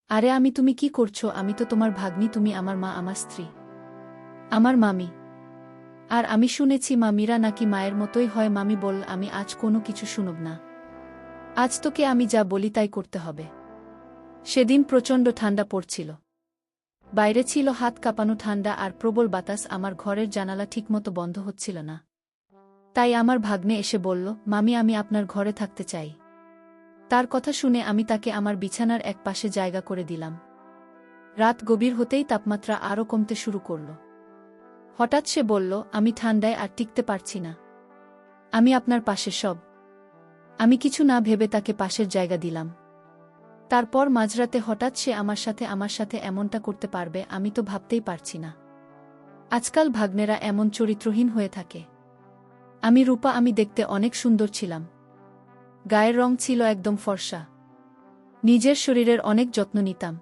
আরে তুমি কি করছো? আমি তো তোমার ভাগ্নি, তুমি আমার মা, আমার স্ত্রী, আমার মামি। আর আমি শুনেছি মামিরা নাকি মায়ের মতোই হয়। মামি বল, আমি আজ কোনো কিছু শুনব না। আজ তোকে আমি যা বলি তাই করতে হবে। সেদিন প্রচণ্ড ঠান্ডা পড়ছিল। বাইরে ছিল হাত কাঁপানো ঠান্ডা আর প্রবল বাতাস। আমার ঘরের জানালা ঠিকমতো বন্ধ হচ্ছিল না। তাই আমার ভাগ্নে এসে বলল, মামি আমি আপনার ঘরে থাকতে চাই। তার কথা শুনে আমি তাকে আমার বিছানার এক পাশে জায়গা করে দিলাম। রাত গভীর হতেই তাপমাত্রা আরও কমতে শুরু করল। হঠাৎ সে বলল, আমি ঠান্ডায় আর টিকতে পারছি না, আমি আপনার পাশে সব। আমি কিছু না ভেবে তাকে পাশের জায়গা দিলাম। তারপর মাঝরাতে হঠাৎ সে আমার সাথে এমনটা করতে পারবে আমি তো ভাবতেই পারছি না। আজকাল ভাগ্নেরা এমন চরিত্রহীন হয়ে থাকে। আমি রূপা, আমি দেখতে অনেক সুন্দর ছিলাম। গায়ের রং ছিল একদম ফর্সা। নিজের শরীরের অনেক যত্ন নিতাম।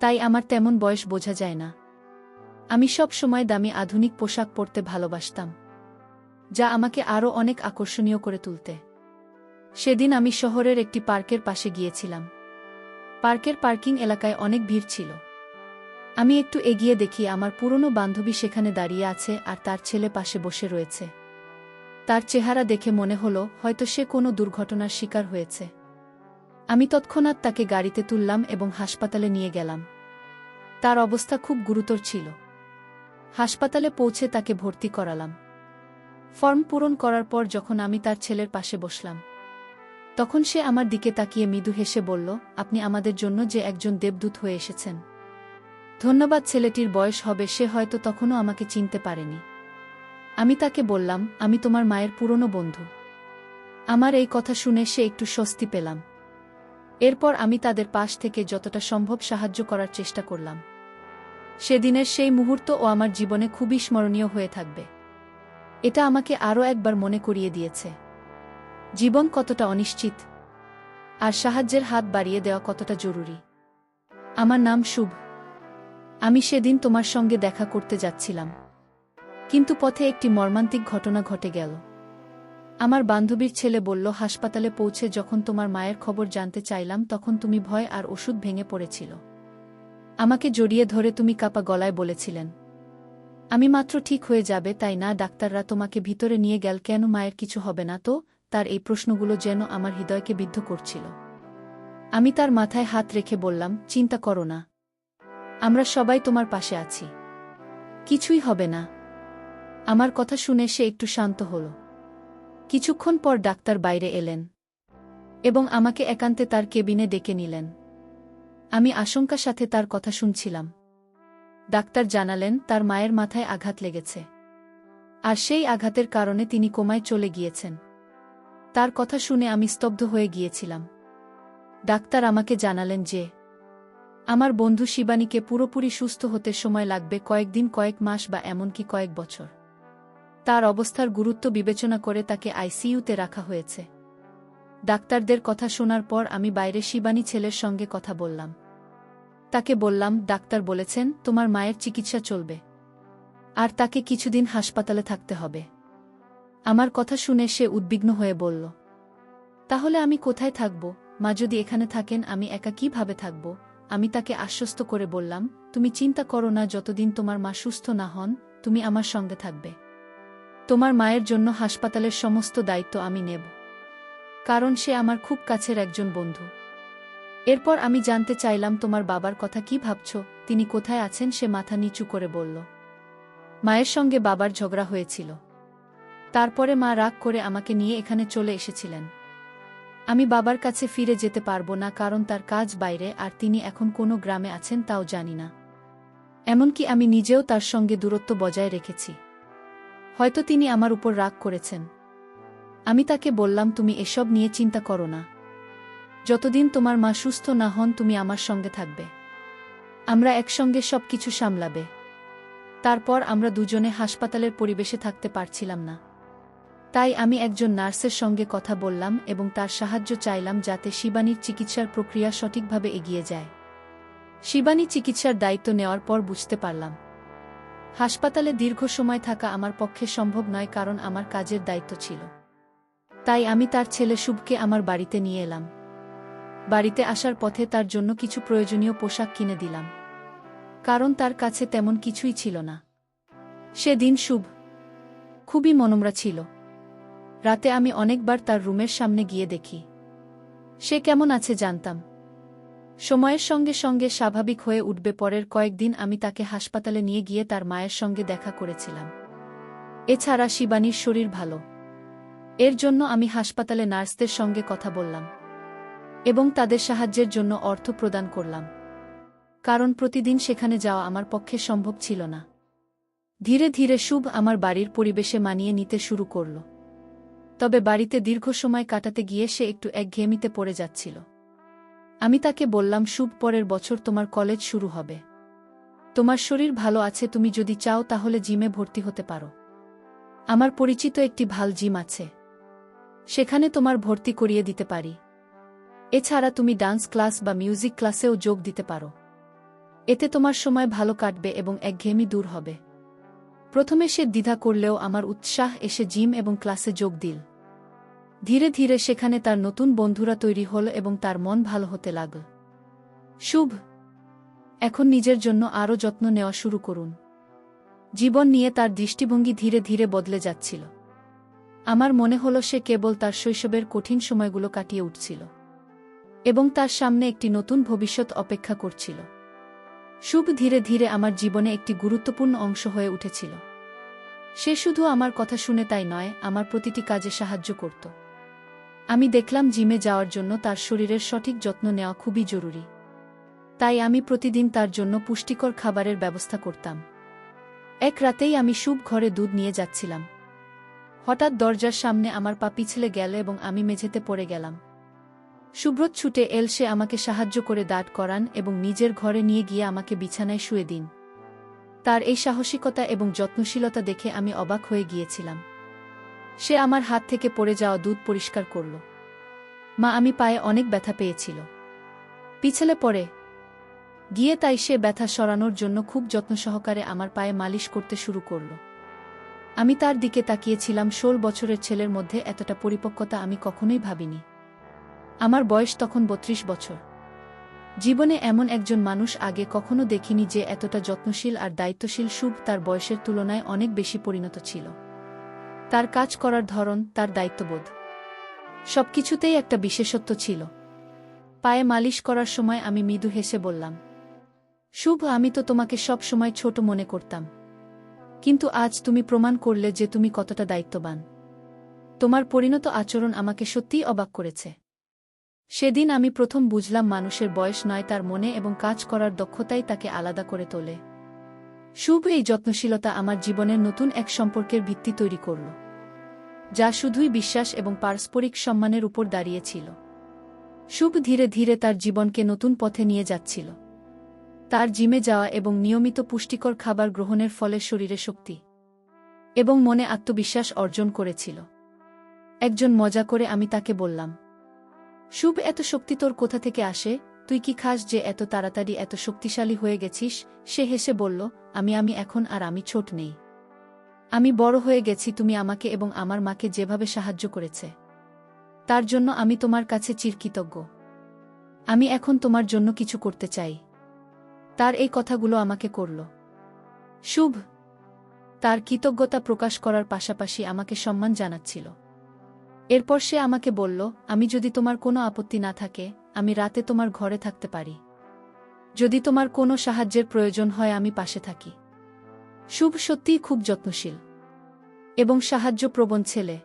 তাই আমার তেমন বয়স বোঝা যায় না। আমি সব সময় দামি আধুনিক পোশাক পরতে ভালোবাসতাম, যা আমাকে আরও অনেক আকর্ষণীয় করে তুলতে। সেদিন আমি শহরের একটি পার্কের পাশে গিয়েছিলাম। পার্কের পার্কিং এলাকায় অনেক ভিড় ছিল। আমি একটু এগিয়ে দেখি আমার পুরনো বান্ধবী সেখানে দাঁড়িয়ে আছে আর তার ছেলে পাশে বসে রয়েছে। তার চেহারা দেখে মনে হলো হয়তো সে কোনো দুর্ঘটনার শিকার হয়েছে। আমি তৎক্ষণাৎ তাকে গাড়িতে তুললাম এবং হাসপাতালে নিয়ে গেলাম। তার অবস্থা খুব গুরুতর ছিল। হাসপাতালে পৌঁছে তাকে ভর্তি করালাম। ফর্ম পূরণ করার পর যখন আমি তার ছেলের পাশে বসলাম, তখন সে আমার দিকে তাকিয়ে মৃদু হেসে বলল, আপনি আমাদের জন্য যে একজন দেবদূত হয়ে এসেছেন। ধন্যবাদ। ছেলেটির বয়স হবে, সে হয়তো তখনও আমাকে চিনতে পারেনি। আমি তাকে বললাম, আমি তোমার মায়ের পুরনো বন্ধু। আমার এই কথা শুনে সে একটু স্বস্তি পেলাম। এরপর আমি তাদের পাশ থেকে যতটা সম্ভব সাহায্য করার চেষ্টা করলাম। সেদিনের সেই মুহূর্ত আমার জীবনে খুবই স্মরণীয় হয়ে থাকবে। এটা আমাকে আরও একবার মনে করিয়ে দিয়েছে জীবন কতটা অনিশ্চিত, আর সাহায্যের হাত বাড়িয়ে দেওয়া কতটা জরুরি। আমার নাম শুভ। আমি সেদিন তোমার সঙ্গে দেখা করতে যাচ্ছিলাম, কিন্তু পথে একটি মর্মান্তিক ঘটনা ঘটে গেল। আমার বান্ধবীর ছেলে বলল, হাসপাতালে পৌঁছে যখন তোমার মায়ের খবর জানতে চাইলাম তখন তুমি ভয় আর ওষুধ ভেঙে পড়েছিল। আমাকে জড়িয়ে ধরে তুমি কাঁপা গলায় বলেছিলেন, আমি মাত্র ঠিক হয়ে যাবে, তাই না? ডাক্তাররা তোমাকে ভিতরে নিয়ে গেল কেন? মায়ের কিছু হবে না তো? তার এই প্রশ্নগুলো যেন আমার হৃদয়কে বিদ্ধ করছিল। আমি তার মাথায় হাত রেখে বললাম, চিন্তা করো না, আমরা সবাই তোমার পাশে আছি, কিছুই হবে না। আমার কথা শুনে সে একটু শান্ত হল। কিছুক্ষণ পর ডাক্তার বাইরে এলেন এবং আমাকে একান্তে তার কেবিনে ডেকে নিলেন। আমি আশঙ্কার সাথে তার কথা শুনছিলাম। ডাক্তার জানালেন তার মায়ের মাথায় আঘাত লেগেছে, আর সেই আঘাতের কারণে তিনি কোমায় চলে গিয়েছেন। তার কথা শুনে আমি স্তব্ধ হয়ে গিয়েছিলাম। ডাক্তার আমাকে জানালেন যে আমার বন্ধু শিবানীকে পুরোপুরি সুস্থ হতে সময় লাগবে, কয়েকদিন, কয়েক মাস বা এমনকি কয়েক বছর। তার অবস্থার গুরুত্ব বিবেচনা করে তাকে আইসিইউতে রাখা হয়েছে। ডাক্তারদের কথা শোনার পর আমি বাইরে শিবানী ছেলের সঙ্গে কথা বললাম। তাকে বললাম, ডাক্তার বলেছেন তোমার মায়ের চিকিৎসা চলবে, আর তাকে কিছুদিন হাসপাতালে থাকতে হবে। আমার কথা শুনে সে উদ্বিগ্ন হয়ে বলল, তাহলে আমি কোথায় থাকব? মা যদি এখানে থাকেন আমি একা কিভাবে থাকব? আমি তাকে আশ্বস্ত করে বললাম, তুমি চিন্তা করো না, যতদিন তোমার মা সুস্থ না হন তুমি আমার সঙ্গে থাকবে। তোমার মায়ের জন্য হাসপাতালের সমস্ত দায়িত্ব আমি নেব, কারণ সে আমার খুব কাছের একজন বন্ধু। এরপর আমি জানতে চাইলাম, তোমার বাবার কথা কি ভাবছ? তিনি কোথায় আছেন? সে মাথা নিচু করে বলল, মায়ের সঙ্গে বাবার ঝগড়া হয়েছিল, তারপরে মা রাগ করে আমাকে নিয়ে এখানে চলে এসেছিলেন। আমি বাবার কাছে ফিরে যেতে পারবো না, কারণ তার কাজ বাইরে, আর তিনি এখন কোনো গ্রামে আছেন তাও জানি না। এমনকি আমি নিজেও তার সঙ্গে দূরত্ব বজায় রেখেছি। হয়তো তিনি আমার উপর রাগ করেছেন। আমি তাকে বললাম, তুমি এসব নিয়ে চিন্তা করো না, যতদিন তোমার মা সুস্থ না হন তুমি আমার সঙ্গে থাকবে, আমরা একসঙ্গে সব কিছু সামলাবে। তারপর আমরা দুজনে হাসপাতালের পরিবেশে থাকতে পারছিলাম না। তাই আমি একজন নার্সের সঙ্গে কথা বললাম এবং তার সাহায্য চাইলাম যাতে শিবানীর চিকিৎসার প্রক্রিয়া সঠিকভাবে এগিয়ে যায়। শিবানী চিকিৎসার দায়িত্ব নেওয়ার পর বুঝতে পারলাম হাসপাতালে দীর্ঘ সময় থাকা আমার পক্ষে সম্ভব নয়, কারণ আমার কাজের দায়িত্ব ছিল। তাই আমি তার ছেলে শুভকে আমার বাড়িতে নিয়ে এলাম। বাড়িতে আসার পথে তার জন্য কিছু প্রয়োজনীয় পোশাক কিনে দিলাম, কারণ তার কাছে তেমন কিছুই ছিল না। সেদিন শুভ খুবই মনমরা ছিল। রাতে আমি অনেকবার তার রুমের সামনে গিয়ে দেখি সে কেমন আছে জানতাম। সময়ের সঙ্গে সঙ্গে স্বাভাবিক হয়ে উঠবে। পরের কয়েকদিন আমি তাকে হাসপাতালে নিয়ে গিয়ে তার মায়ের সঙ্গে দেখা করেছিলাম। এছাড়া শিবানীর শরীর ভালো, এর জন্য আমি হাসপাতালে নার্সদের সঙ্গে কথা বললাম এবং তাদের সাহায্যের জন্য অর্থ প্রদান করলাম, কারণ প্রতিদিন সেখানে যাওয়া আমার পক্ষে সম্ভব ছিল না। ধীরে ধীরে শুভ আমার বাড়ির পরিবেশে মানিয়ে নিতে শুরু করল। তবে বাড়িতে দীর্ঘ সময় কাটাতে গিয়ে সে একটু একঘেয়েমিতে পড়ে যাচ্ছিল। আমি তাকে বললাম, শুভ, পরের বছর তোমার কলেজ শুরু হবে। তোমার শরীর ভালো আছে, তুমি যদি চাও তাহলে জিমে ভর্তি হতে পারো। আমার পরিচিত একটি ভালো জিম আছে, সেখানে তোমার ভর্তি করিয়ে দিতে পারি। এছাড়া তুমি ডান্স ক্লাস বা মিউজিক ক্লাসেও যোগ দিতে পারো। এতে তোমার সময় ভালো কাটবে এবং একঘেয়েমি দূর হবে। প্রথমে সে দ্বিধা করলেও আমার উৎসাহ এসে জিম এবং ক্লাসে যোগ দিল। ধীরে ধীরে সেখানে তার নতুন বন্ধুরা তৈরি হল এবং তার মন ভালো হতে লাগল। শুভ এখন নিজের জন্য আরও যত্ন নেওয়া শুরু করুন। জীবন নিয়ে তার দৃষ্টিভঙ্গি ধীরে ধীরে বদলে যাচ্ছিল। আমার মনে হলো সে কেবল তার শৈশবের কঠিন সময়গুলো কাটিয়ে উঠছিল এবং তার সামনে একটি নতুন ভবিষ্যৎ অপেক্ষা করছিল। শুভ ধীরে ধীরে আমার জীবনে একটি গুরুত্বপূর্ণ অংশ হয়ে উঠেছিল। সে শুধু আমার কথা শুনে তাই নয়, আমার প্রতিটি কাজে সাহায্য করত। আমি দেখলাম জিমে যাওয়ার জন্য তার শরীরের সঠিক যত্ন নেওয়া খুবই জরুরি। তাই আমি প্রতিদিন তার জন্য পুষ্টিকর খাবারের ব্যবস্থা করতাম। এক রাতেই আমি শুভ ঘরে দুধ নিয়ে যাচ্ছিলাম। হঠাৎ দরজার সামনে আমার পা পিছলে গেল এবং আমি মেঝেতে পড়ে গেলাম। সুব্রত ছুটে এল, সে আমাকে সাহায্য করে দাঁড় করান এবং নিজের ঘরে নিয়ে গিয়ে আমাকে বিছানায় শুয়ে দিন। তার এই সাহসিকতা এবং যত্নশীলতা দেখে আমি অবাক হয়ে গিয়েছিলাম। সে আমার হাত থেকে পড়ে যাওয়া দুধ পরিষ্কার করল। মা, আমি পায়ে অনেক ব্যথা পেয়েছিল, পিছলে পড়ে গিয়ে, তাই সে ব্যথা সরানোর জন্য খুব যত্ন সহকারে আমার পায়ে মালিশ করতে শুরু করল। আমি তার দিকে তাকিয়েছিলাম। 16 বছরের ছেলের মধ্যে এতটা পরিপক্কতা আমি কখনোই ভাবিনি। আমার বয়স তখন 32 বছর। জীবনে এমন একজন মানুষ আগে কখনো দেখিনি যে এতটা যত্নশীল আর দায়িত্বশীল। শুভ তার বয়সের তুলনায় অনেক বেশি পরিণত ছিল। তার কাজ করার ধরন, তার দায়িত্ববোধ, সবকিছুতেই একটা বিশেষত্ব ছিল। পায়ে মালিশ করার সময় আমি মৃদু হেসে বললাম, শুভ, আমি তো তোমাকে সব সময় ছোট মনে করতাম, কিন্তু আজ তুমি প্রমাণ করলে যে তুমি কতটা দায়িত্ববান। তোমার পরিণত আচরণ আমাকে সত্যিই অবাক করেছে। সেদিন আমি প্রথম বুঝলাম মানুষের বয়স নয়, তার মনে এবং কাজ করার দক্ষতাই তাকে আলাদা করে তোলে। শুভ এই যত্নশীলতা আমার জীবনের নতুন এক সম্পর্কের ভিত্তি তৈরি করল, যা শুধুই বিশ্বাস এবং পারস্পরিক সম্মানের উপর দাঁড়িয়েছিল। শুভ ধীরে ধীরে তার জীবনকে নতুন পথে নিয়ে যাচ্ছিল। তার জিমে যাওয়া এবং নিয়মিত পুষ্টিকর খাবার গ্রহণের ফলে শরীরে শক্তি এবং মনে আত্মবিশ্বাস অর্জন করেছিল। একজন মজা করে আমি তাকে বললাম, শুভ, এত শক্তি তোর কোথা থেকে আসে? তুই কি খাস যে এত তাড়াতাড়ি এত শক্তিশালী হয়ে গেছিস? সে হেসে বলল, আমি এখন আর আমি ছোট নেই। আমি বড় হয়ে গেছি। তুমি আমাকে এবং আমার মাকে যেভাবে সাহায্য করেছে, তার জন্য আমি তোমার কাছে চিরকৃতজ্ঞ। আমি এখন তোমার জন্য কিছু করতে চাই। তার এই কথাগুলো আমাকে করল। শুভ তার কৃতজ্ঞতা প্রকাশ করার পাশাপাশি আমাকে সম্মান জানাচ্ছিল। এরপর সে আমাকে বলল, আমি যদি তোমার কোনো আপত্তি না থাকে, আমি রাতে তোমার ঘরে থাকতে পারি। যদি তোমার কোনো সাহায্যের প্রয়োজন হয়, আমি পাশে থাকি। শুভ সত্যিই খুব যত্নশীল এবং সাহায্যপ্রবণ ছেলে।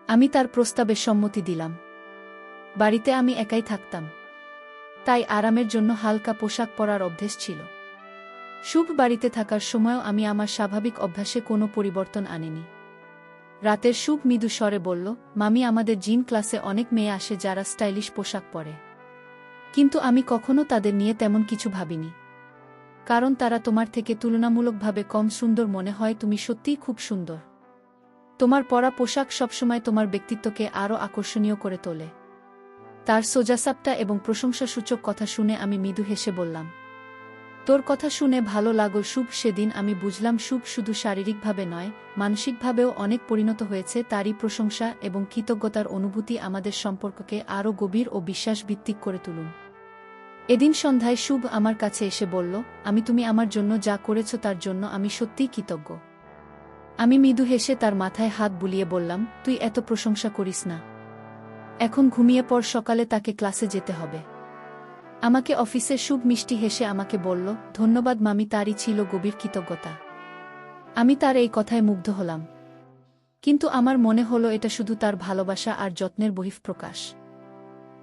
আমি তার প্রস্তাবে সম্মতি দিলাম। বাড়িতে আমি একাই থাকতাম, তাই আরামের জন্য হালকা পোশাক পরার অভ্যেস ছিল। শুভ বাড়িতে থাকার সময়ও আমি আমার স্বাভাবিক অভ্যাসে কোনো পরিবর্তন আনিনি। রাতের শুভ মৃদু স্বরে বলল, মামি, আমাদের জিম ক্লাসে অনেক মেয়ে আসে যারা স্টাইলিশ পোশাক পরে, কিন্তু আমি কখনো তাদের নিয়ে তেমন কিছু ভাবিনি, কারণ তারা তোমার থেকে তুলনামূলকভাবে কম সুন্দর মনে হয়। তুমি সত্যিই খুব সুন্দর। তোমার পরা পোশাক সবসময় তোমার ব্যক্তিত্বকে আরও আকর্ষণীয় করে তোলে। তার সোজাসাপটা এবং প্রশংসাসূচক কথা শুনে আমি মৃদু হেসে বললাম, তোর কথা শুনে ভালো লাগল শুভ। সেদিন আমি বুঝলাম শুভ শুধু শারীরিকভাবে নয়, মানসিকভাবেও অনেক পরিণত হয়েছে। তারই প্রশংসা এবং কৃতজ্ঞতার অনুভূতি আমাদের সম্পর্ককে আরও গভীর ও বিশ্বাসভিত্তিক করে তুলুন। এদিন সন্ধ্যায় শুভ আমার কাছে এসে বলল, তুমি আমার জন্য যা করেছ তার জন্য আমি সত্যিই কৃতজ্ঞ। আমি মৃদু হেসে তার মাথায় হাত বুলিয়ে বললাম, তুই এত প্রশংসা করিস না। এখন ঘুমিয়ে পড়, সকালে তাকে ক্লাসে যেতে হবে। আমাকে অফিসে শুভ মিষ্টি হেসে আমাকে বলল, ধন্যবাদ মামি। তারই ছিল গভীর কৃতজ্ঞতা। আমি তার এই কথায় মুগ্ধ হলাম, কিন্তু আমার মনে হলো এটা শুধু তার ভালোবাসা আর যত্নের বহিঃপ্রকাশ।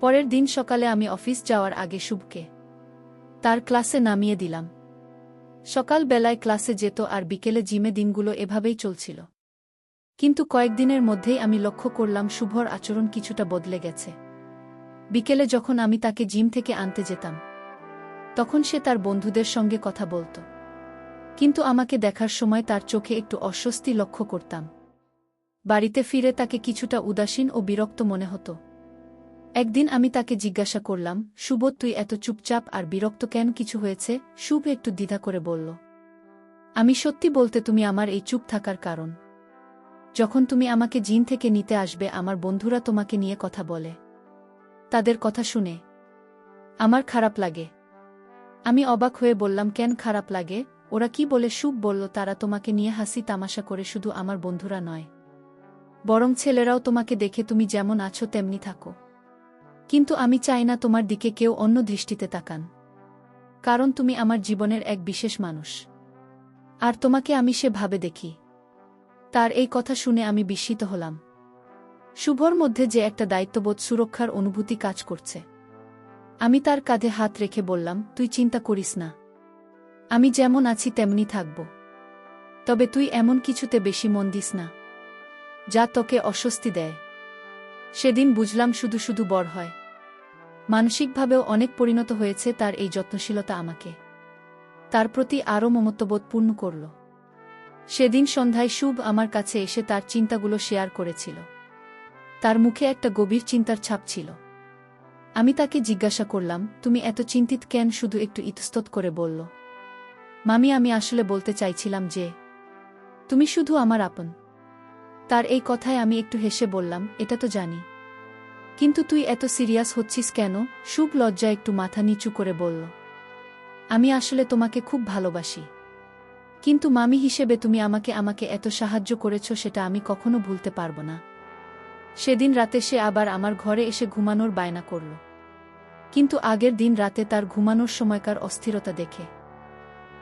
পরের দিন সকালে আমি অফিস যাওয়ার আগে শুভকে তার ক্লাসে নামিয়ে দিলাম। সকাল বেলায় ক্লাসে যেত আর বিকেলে জিমে। দিনগুলো এভাবেই চলছিল, কিন্তু কয়েকদিনের মধ্যেই আমি লক্ষ্য করলাম শুভর আচরণ কিছুটা বদলে গেছে। বিকেলে যখন আমি তাকে জিম থেকে আনতে যেতাম, তখন সে তার বন্ধুদের সঙ্গে কথা বলত, কিন্তু আমাকে দেখার সময় তার চোখে একটু অস্বস্তি লক্ষ্য করতাম। বাড়িতে ফিরে তাকে কিছুটা উদাসীন ও বিরক্ত মনে হতো। একদিন আমি তাকে জিজ্ঞাসা করলাম, শুভ, তুই এত চুপচাপ আর বিরক্ত কেন? কিছু হয়েছে? শুভ একটু দ্বিধা করে বলল, আমি সত্যি বলতে তুমি আমার এই চুপ থাকার কারণ। যখন তুমি আমাকে জিম থেকে নিতে আসবে, আমার বন্ধুরা তোমাকে নিয়ে কথা বলে। তাদের কথা শুনে আমার খারাপ লাগে। আমি অবাক হয়ে বললাম, কেন খারাপ লাগে? ওরা কি বলে? শুভ বলল, তারা তোমাকে নিয়ে হাসি তামাশা করে। শুধু আমার বন্ধুরা নয়, বরং ছেলেরাও তোমাকে দেখে তুমি যেমন আছো তেমনি থাকো। কিন্তু আমি চাই না তোমার দিকে কেউ অন্য দৃষ্টিতে তাকান, কারণ তুমি আমার জীবনের এক বিশেষ মানুষ, আর তোমাকে আমি সেভাবে দেখি। তার এই কথা শুনে আমি বিস্মিত হলাম। শুভর মধ্যে যে একটা দায়িত্ববোধ, সুরক্ষার অনুভূতি কাজ করছে। আমি তার কাঁধে হাত রেখে বললাম, তুই চিন্তা করিস না, আমি যেমন আছি তেমনি থাকব। তবে তুই এমন কিছুতে বেশি মন দিস না যা তোকে অস্বস্তি দেয়। সেদিন বুঝলাম শুধু শুধু বড় হয়, মানসিকভাবেও অনেক পরিণত হয়েছে। তার এই যত্নশীলতা আমাকে তার প্রতি আরও মমত্ববোধপূর্ণ করল। সেদিন সন্ধ্যায় শুভ আমার কাছে এসে তার চিন্তাগুলো শেয়ার করেছিল। তার মুখে একটা গভীর চিন্তার ছাপ ছিল। আমি তাকে জিজ্ঞাসা করলাম, তুমি এত চিন্তিত কেন? শুধু একটু ইতস্তত করে বলল, মামি, আমি আসলে বলতে চাইছিলাম যে তুমি শুধু আমার আপন। তার এই কথায় আমি একটু হেসে বললাম, এটা তো জানি, কিন্তু তুই এত সিরিয়াস হচ্ছিস কেন? শুভ লজ্জায় একটু মাথা নিচু করে বলল, আমি আসলে তোমাকে খুব ভালোবাসি, কিন্তু মামি হিসেবে তুমি আমাকে এত সাহায্য করেছ, সেটা আমি কখনো ভুলতে পারব না। সেদিন রাতে সে আবার আমার ঘরে এসে ঘুমানোর বায়না করল, কিন্তু আগের দিন রাতে তার ঘুমানোর সময়কার অস্থিরতা দেখে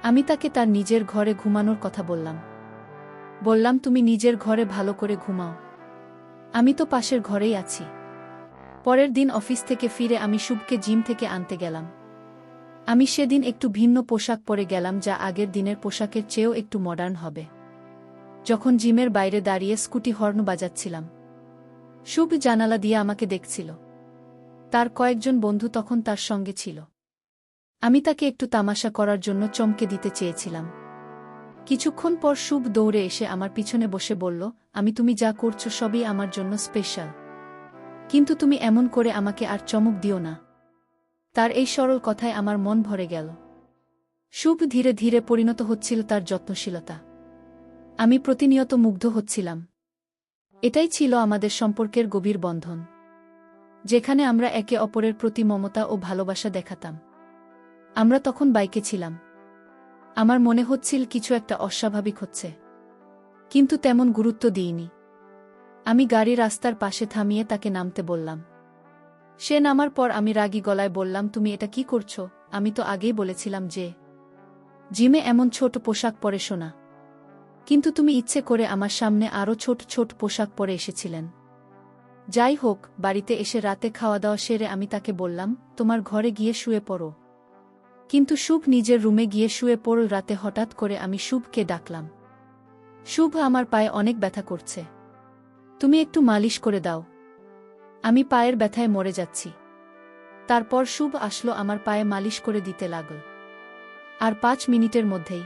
আমি তাকে তার নিজের ঘরে ঘুমানোর কথা বললাম, তুমি নিজের ঘরে ভালো করে ঘুমাও, আমি তো পাশের ঘরেই আছি। পরের দিন অফিস থেকে ফিরে আমি শুভকে জিম থেকে আনতে গেলাম। আমি সেদিন একটু ভিন্ন পোশাক পরে গেলাম, যা আগের দিনের পোশাকের চেয়েও একটু মডার্ন হবে। যখন জিমের বাইরে দাঁড়িয়ে স্কুটি হর্ন বাজাচ্ছিলাম, শুভ জানালা দিয়ে আমাকে দেখছিল। তার কয়েকজন বন্ধু তখন তার সঙ্গে ছিল। আমি তাকে একটু তামাশা করার জন্য চমকে দিতে চেয়েছিলাম। কিছুক্ষণ পর শুভ দৌড়ে এসে আমার পিছনে বসে বলল, তুমি যা করছো সবই আমার জন্য স্পেশাল, কিন্তু তুমি এমন করে আমাকে আর চমক দিও না। তার এই সরল কথায় আমার মন ভরে গেল। শুভ ধীরে ধীরে পরিণত হচ্ছিল তার যত্নশীলতা। আমি প্রতিনিয়ত মুগ্ধ হচ্ছিলাম। এটাই ছিল আমাদের সম্পর্কের গভীর বন্ধন, যেখানে আমরা একে অপরের প্রতি মমতা ও ভালোবাসা দেখাতাম। আমরা তখন বাইকে ছিলাম। আমার মনে হচ্ছিল কিছু একটা অস্বাভাবিক হচ্ছে, কিন্তু তেমন গুরুত্ব দিইনি। আমি গাড়ি রাস্তার পাশে থামিয়ে তাকে নামতে বললাম। সে নামার পর আমি রাগী গলায় বললাম, তুমি এটা কি করছো? আমি তো আগেই বলেছিলাম যে জিমে এমন ছোট পোশাক পরে শোনা, কিন্তু তুমি ইচ্ছে করে আমার সামনে আরও ছোট ছোট পোশাক পরে এসেছিলেন। যাই হোক, বাড়িতে এসে রাতে খাওয়া দাওয়া সেরে আমি তাকে বললাম, তোমার ঘরে গিয়ে শুয়ে পড়ো। কিন্তু শুভ নিজের রুমে গিয়ে শুয়ে পড়ল। রাতে হঠাৎ করে আমি শুভকে ডাকলাম, শুভ, আমার পায়ে অনেক ব্যথা করছে, তুমি একটু মালিশ করে দাও, আমি পায়ের ব্যথায় মরে যাচ্ছি। তারপর শুভ আসলো, আমার পায়ে মালিশ করে দিতে লাগল, আর 5 মিনিটের মধ্যেই